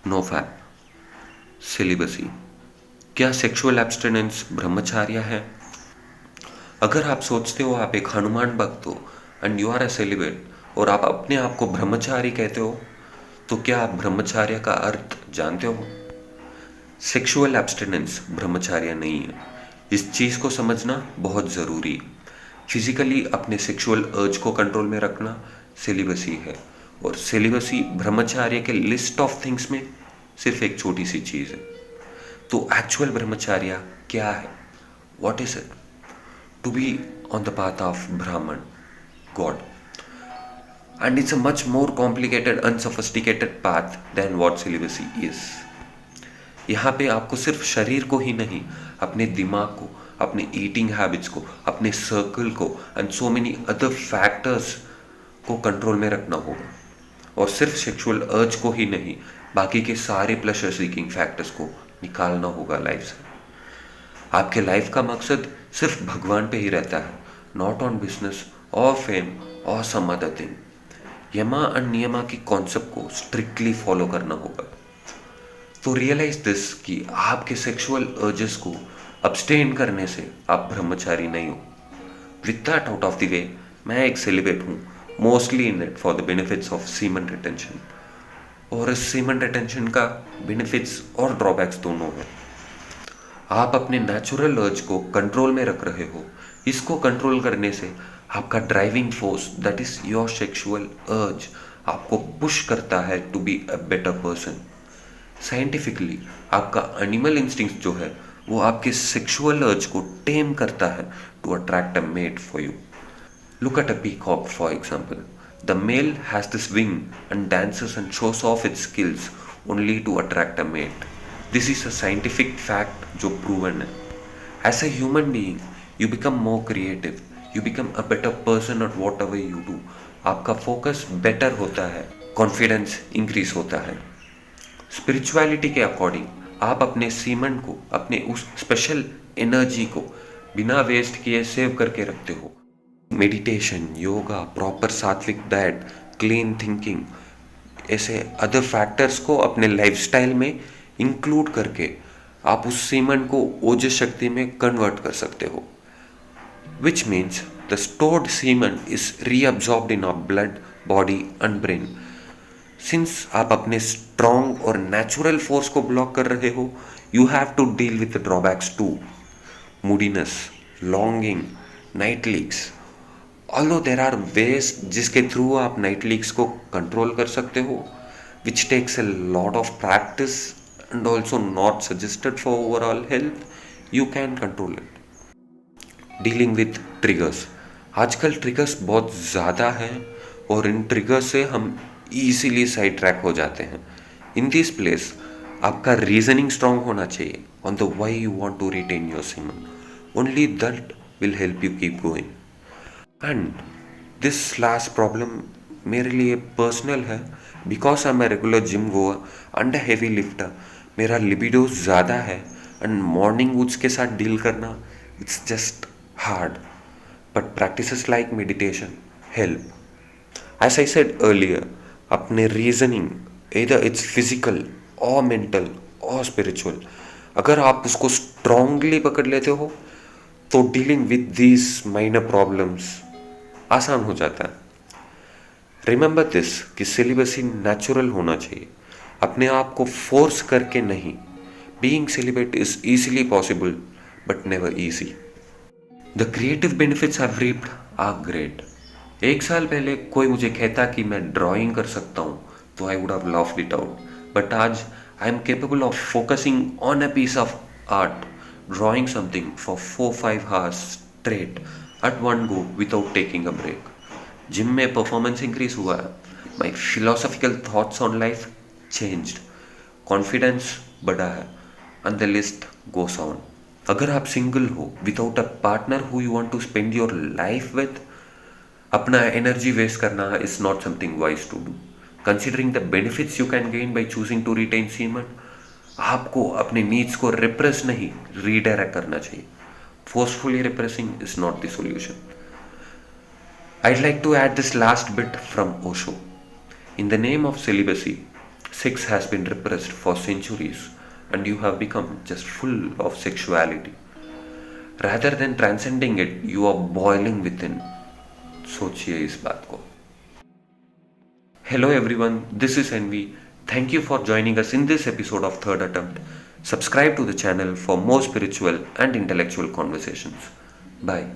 No fap, सिलिबसी। क्या sexual abstinence ब्रह्मचार्य है? अगर आप सोचते हो आप एक हनुमान भक्त हो and you are a celebrate और आप अपने आप को ब्रह्मचारी कहते हो, तो क्या आप ब्रह्मचार्य का अर्थ जानते हो? सेक्सुअल एब्स्टिनेंस ब्रह्मचार्य नहीं है। इस चीज़ को समझना बहुत ज़रूरी है। फिजिकली अपने सेक्सुअल अर्ज को कंट्रोल में रखना सेलिबसी है, और सेलिबसी ब्रह्मचार्य के लिस्ट ऑफ थिंग्स में सिर्फ एक छोटी सी चीज़ है। तो एक्चुअल ब्रह्मचार्य क्या है? What is it? To be on the path of Brahman God, and it's a much more complicated unsophisticated path than what celibacy is. यहाँ पे आपको सिर्फ शरीर को ही नहीं, अपने दिमाग को, अपने ईटिंग हैबिट्स को, अपने सर्कल को and so many other factors को कंट्रोल में रखना होगा। और सिर्फ सेक्सुअल अर्ज को ही नहीं, बाकी के सारे प्लेजर सीकिंग फैक्टर्स को निकालना होगा लाइफ से। आपके लाइफ का मकसद सिर्फ भगवान पे ही रहता है, नॉट ऑन बिजनेस और फेम और सम अदर थिंग। यमा एंड नियमा की कॉन्सेप्ट को स्ट्रिक्टली फॉलो करना होगा। तो रियलाइज दिस कि आपके सेक्सुअल अर्जेस को अब्सटेन करने से आप ब्रह्मचारी नहीं हो। With that out of the way, मैं एक सेलिब्रेट हूँ, mostly in it for the benefits of semen retention. और इस सीमन रिटेंशन का बेनिफिट्स और ड्रॉबैक्स दोनों हैं। आप अपने नेचुरल अर्ज को कंट्रोल में रख रहे हो। इसको कंट्रोल करने से आपका driving force that is your sexual urge आपको पुश करता है to be a better person. Scientifically आपका एनिमल इंस्टिंक्ट जो है वो आपके सेक्सुअल अर्ज को टेम करता है to attract a mate for you. Look at a peacock, for example. The male has this wing and dances and shows off its skills only to attract a mate. This is a scientific fact जो proven है। As a human being, you become more creative. You become a better person at whatever you do. आपका focus better होता है, confidence increase होता है। Spirituality के according आप अपने सीमन को, अपने उस स्पेशल एनर्जी को बिना वेस्ट किए सेव करके रखते हो। मेडिटेशन, योगा, प्रॉपर सात्विक डाइट, क्लीन थिंकिंग, ऐसे अदर फैक्टर्स को अपने लाइफस्टाइल में इंक्लूड करके आप उस सीमन को ओजस शक्ति में कन्वर्ट कर सकते हो। Which means the stored semen is reabsorbed in our blood, body and brain. Since आप अपने स्ट्रॉन्ग और नेचुरल फोर्स को ब्लॉक कर रहे हो, you have to deal with the drawbacks too, moodiness, longing, night leaks. Although there are ways जिसके through आप night leaks को कंट्रोल कर सकते हो, which takes a lot of practice and also not suggested for overall health, you can control it. Dealing with triggers, आजकल triggers बहुत ज़्यादा हैं और इन ट्रिगर्स से हम ईजिली साइड ट्रैक हो जाते हैं। इन दिस प्लेस आपका रीजनिंग स्ट्रांग होना चाहिए on the why you want to retain your semen. Only that will help you keep going. And this last problem मेरे लिए पर्सनल है, because I am a regular gym goer and a heavy lifter. मेरा libido ज़्यादा है and morning woods के साथ deal करना it's just hard, but practices like meditation help. As I said earlier, अपने रीजनिंग, either इट्स फिजिकल और mental और spiritual, अगर आप उसको स्ट्रांगली पकड़ लेते हो तो dealing with these minor problems आसान हो जाता है। रिमेंबर दिस कि सेलिबसी नेचुरल होना चाहिए, अपने आप को फोर्स करके नहीं। Being celebrate is easily possible but never easy. The creative benefits I reaped are great. एक साल पहले कोई मुझे कहता कि मैं ड्राइंग कर सकता हूँ तो I would have loved it out, but आज I am capable of focusing on a piece of art, drawing something for 4-5 hours straight at one go without taking a break. Gym में performance increase हुआ है, my philosophical thoughts on life changed, confidence बढ़ा है and the list goes on. अगर आप single हो without a partner who you want to spend your life with, अपना energy waste करना is not something wise to do. Considering the benefits you can gain by choosing to retain semen, आपको अपने needs को repress नहीं, redirect करना चाहिए। Forcefully repressing is not the solution. I'd like to add this last bit from Osho. In the name of celibacy, Sex has been repressed for centuries and you have become just full of sexuality. Rather than transcending it, you are boiling within. सोचिए इस बात को. Hello everyone, this is Envy. Thank you for joining us in this episode of Third Attempt. Subscribe to the channel for more spiritual and intellectual conversations. Bye.